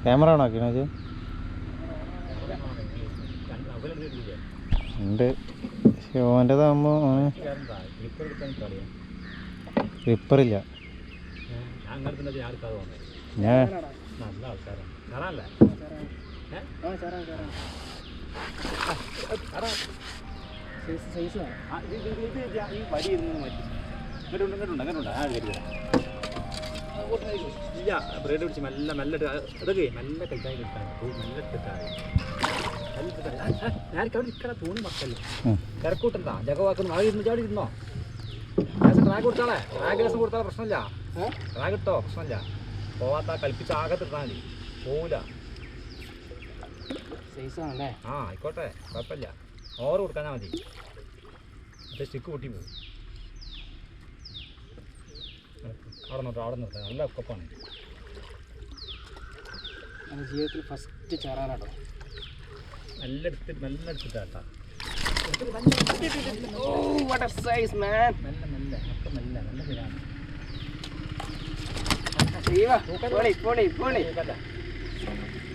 Camera on ആക്കിയോ അത്? ഉണ്ട്. പക്ഷെ ഓൻ്റെതാകുമ്പോൾ ഓന് ക്ലിപ്പറില്ല. ഞാൻ ഇല്ല ബ്രേഡ് പിടിച്ച് മെല്ലെ മെല്ലെ അതൊക്കെ മെല്ലെ കഴിച്ചാൽ കിട്ടാൻ മെല്ലെ ഇട്ടിട്ടാ ഞാനിക്ക് അവിടെ നിൽക്കണ തൂണി മക്കളല്ലേ തിരക്കൂട്ടണ്ടാ ജഗവാക്കുന്നു അത് ഇരുന്ന് ചാടി ഇരുന്നോ റാഗ് കൊടുത്താളെ റാഗ് ദിവസം കൊടുത്താൽ പ്രശ്നമില്ല റാഗ് ഇട്ടോ പ്രശ്നമില്ല പോവാത്ത കളിപ്പിച്ച് ആകത്തിട്ടാൽ മതി പോവില്ല ആ ആയിക്കോട്ടെ കുഴപ്പമില്ല ഓവർ കൊടുക്കാനാ മതി മറ്റേ സ്റ്റിക്ക് പൊട്ടി പോകും അവിടെ നിർത്താം നല്ല ഒക്കപ്പാണ് ജീവിതത്തിൽ ഫസ്റ്റ് ചേരാനാട്ടോ നല്ല എടുത്തിട്ടാട്ടാ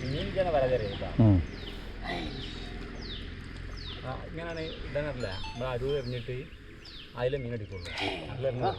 മീൻ വരാതറിയാ ഇങ്ങനെയാണ് ഇടാനറില്ല നമ്മൾ അരുവ് എറിഞ്ഞിട്ട് അതിലെ മീൻ അടിക്കുള്ളൂ അതിലെറിഞ്ഞ്